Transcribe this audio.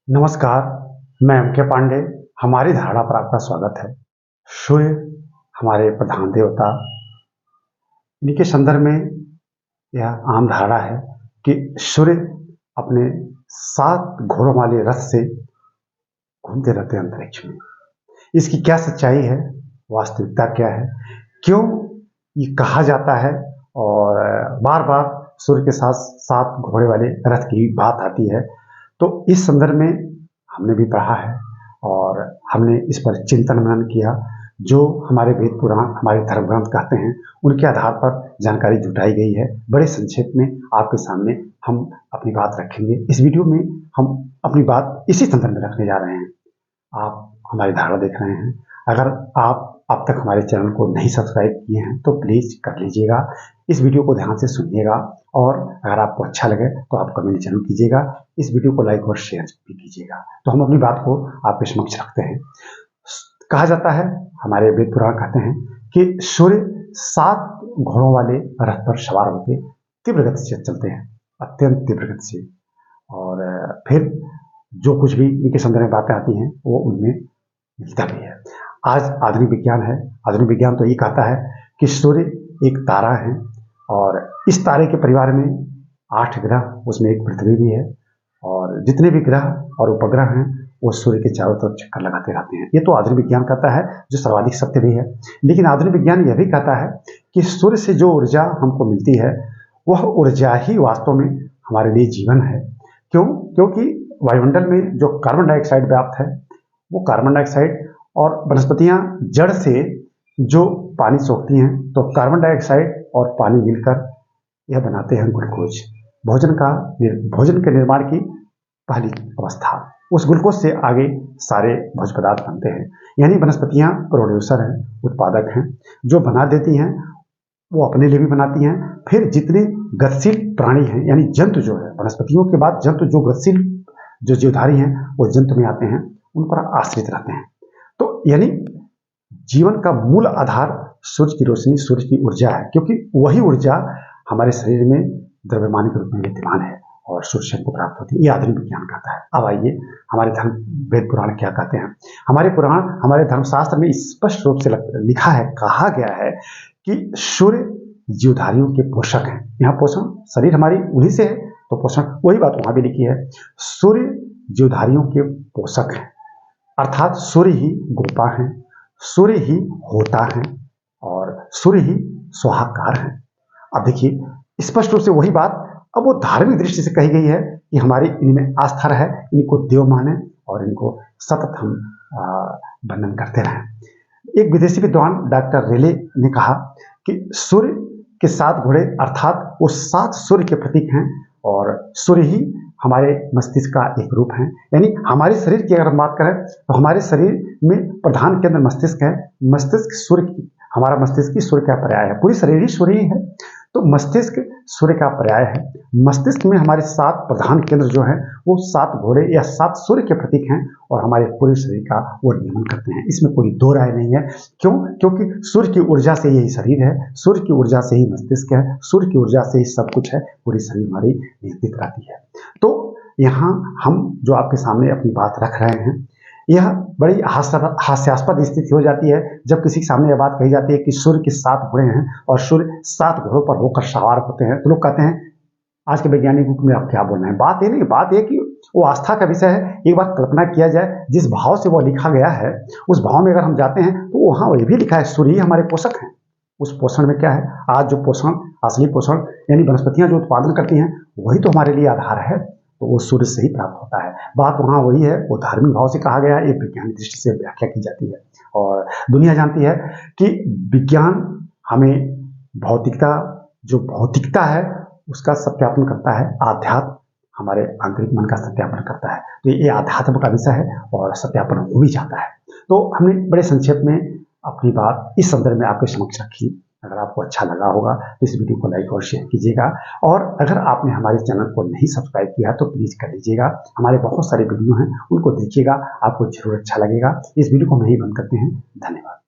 नमस्कार, मैं एम.के. पांडे। हमारी धारणा पर आपका स्वागत है। सूर्य हमारे प्रधान देवता, इनके संदर्भ में यह आम धारणा है कि सूर्य अपने 7 घोड़ों वाले रथ से घूमते रहते हैं अंतरिक्ष में। इसकी क्या सच्चाई है, वास्तविकता क्या है, क्यों ये कहा जाता है और बार बार सूर्य के साथ 7 घोड़े वाले रथ की बात आती है, तो इस संदर्भ में हमने भी पढ़ा है और हमने इस पर चिंतन मनन किया। जो हमारे वेद पुराण, हमारे धर्म ग्रंथ कहते हैं, उनके आधार पर जानकारी जुटाई गई है। बड़े संक्षेप में आपके सामने हम अपनी बात रखेंगे। इस वीडियो में हम अपनी बात इसी संदर्भ में रखने जा रहे हैं। आप हमारी धारणा देख रहे हैं। अगर आप अब तक हमारे चैनल को नहीं सब्सक्राइब किए हैं तो प्लीज़ कर लीजिएगा। इस वीडियो को ध्यान से सुनिएगा और अगर आपको अच्छा लगे तो आप कमेंट जरूर कीजिएगा। इस वीडियो को लाइक और शेयर भी कीजिएगा। तो हम अपनी बात को आपके समक्ष रखते हैं। कहा जाता है, हमारे वेद पुराण कहते हैं कि सूर्य 7 घोड़ों वाले रथ पर सवार होकर तीव्र गति से चलते हैं, अत्यंत तीव्र गति से। और फिर जो कुछ भी इनके संदर्भ में बातें आती हैं वो उनमें मिलता भी है। आज आधुनिक विज्ञान है। आधुनिक विज्ञान तो ये कहता है कि सूर्य एक तारा है और इस तारे के परिवार में 8 ग्रह, उसमें एक पृथ्वी भी है और जितने भी ग्रह और उपग्रह हैं वो सूर्य के चारों तरफ चक्कर लगाते रहते हैं। ये तो आधुनिक विज्ञान कहता है, जो सर्वाधिक सत्य भी है। लेकिन आधुनिक विज्ञान यह भी कहता है कि सूर्य से जो ऊर्जा हमको मिलती है वह ऊर्जा ही वास्तव में हमारे लिए जीवन है। क्यों? क्योंकि वायुमंडल में जो कार्बन डाइऑक्साइड व्याप्त है, वो कार्बन डाइऑक्साइड और वनस्पतियां जड़ से जो पानी सोखती हैं, तो कार्बन डाइऑक्साइड और पानी मिलकर यह बनाते हैं ग्लूकोज। भोजन के निर्माण की पहली अवस्था। उस ग्लूकोज से आगे सारे भोज्य पदार्थ बनते हैं। यानी वनस्पतियां प्रोड्यूसर हैं, उत्पादक हैं, जो बना देती हैं वो अपने लिए भी बनाती हैं। फिर जितने गतिशील प्राणी हैं, यानी जंतु जो है, वनस्पतियों के बाद जंतु जो गतिशील जो जीवधारी हैं वो जंतु में आते हैं, उन पर आश्रित रहते हैं। तो यानी जीवन का मूल आधार सूर्य की रोशनी, सूर्य की ऊर्जा है, क्योंकि वही ऊर्जा हमारे शरीर में द्रव्यमान के रूप में विद्यमान है और सूर्य से हमको प्राप्त होती है। ये आधुनिक विज्ञान कहता है। अब आइए हमारे धर्म वेद पुराण क्या कहते हैं। हमारे पुराण, हमारे धर्मशास्त्र में स्पष्ट रूप से लिखा है, कहा गया है कि सूर्य जीवधारियों के पोषक हैं। यहाँ पोषण शरीर हमारी उन्हीं से है, तो पोषण वही बात वहां भी लिखी है। सूर्य जीवधारियों के पोषक हैं, अर्थात सूर्य ही गोपा है, सूर्य ही होता है और सूर्य ही स्वाहाकार है। अब देखिए स्पष्ट रूप से वही बात अब वो धार्मिक दृष्टि से कही गई है कि हमारी इनमें आस्था रहे, इनको देव माने और इनको सतत हम वंदन करते रहें। एक विदेशी विद्वान डॉक्टर रेले ने कहा कि सूर्य के 7 घोड़े अर्थात वो 7 सूर्य के प्रतीक हैं और सूर्य ही हमारे मस्तिष्क का एक रूप है। यानी हमारे शरीर की अगर हम बात करें तो हमारे शरीर में प्रधान केंद्र मस्तिष्क है। मस्तिष्क सूर्य की, हमारा मस्तिष्क ही सूर्य का पर्याय है। पूरी शरीर ही सूर्य ही है, तो मस्तिष्क सूर्य का पर्याय है। मस्तिष्क में हमारे 7 प्रधान केंद्र जो हैं वो 7 घोड़े या 7 सूर्य के प्रतीक हैं और हमारे पूरे शरीर का वो नियमन करते हैं। इसमें कोई दो राय नहीं है। क्यों? क्योंकि सूर्य की ऊर्जा से यही शरीर है, सूर्य की ऊर्जा से ही मस्तिष्क है, सूर्य की ऊर्जा से ही सब कुछ है। पूरी शरीर हमारी नियंत्रित रहती है। तो यहाँ हम जो आपके सामने अपनी बात रख रहे हैं, यह बड़ी हास्यास्पद स्थिति हो जाती है जब किसी के सामने यह बात कही जाती है कि सूर्य के 7 घोड़े हैं और सूर्य 7 घोड़ों पर होकर सवार होते हैं। तो लोग कहते हैं आज के वैज्ञानिक युग में आप क्या बोल रहे हैं। बात ये नहीं, बात ये कि वो आस्था का विषय है। एक बात कल्पना किया जाए, जिस भाव से वो लिखा गया है उस भाव में अगर हम जाते हैं तो वहाँ ये भी लिखा है सूर्य ही हमारे पोषक हैं। उस पोषण में क्या है, आज जो पोषण, असली पोषण यानी वनस्पतियां जो उत्पादन करती हैं वही तो हमारे लिए आधार है, तो वो सूर्य से ही प्राप्त होता है। बात वहाँ वही है, वो धार्मिक भाव से कहा गया है, एक वैज्ञानिक दृष्टि से व्याख्या की जाती है। और दुनिया जानती है कि विज्ञान हमें भौतिकता, जो भौतिकता है उसका सत्यापन करता है, आध्यात्म हमारे आंतरिक मन का सत्यापन करता है। तो ये आध्यात्म का विषय है और सत्यापन हो भी जाता है। तो हमने बड़े संक्षेप में अपनी बात इस संदर्भ में आपके समक्ष रखी। अगर आपको अच्छा लगा होगा तो इस वीडियो को लाइक और शेयर कीजिएगा और अगर आपने हमारे चैनल को नहीं सब्सक्राइब किया तो प्लीज़ कर लीजिएगा। हमारे बहुत सारे वीडियो हैं, उनको देखिएगा, आपको जरूर अच्छा लगेगा। इस वीडियो को हम यहीं बंद करते हैं। धन्यवाद।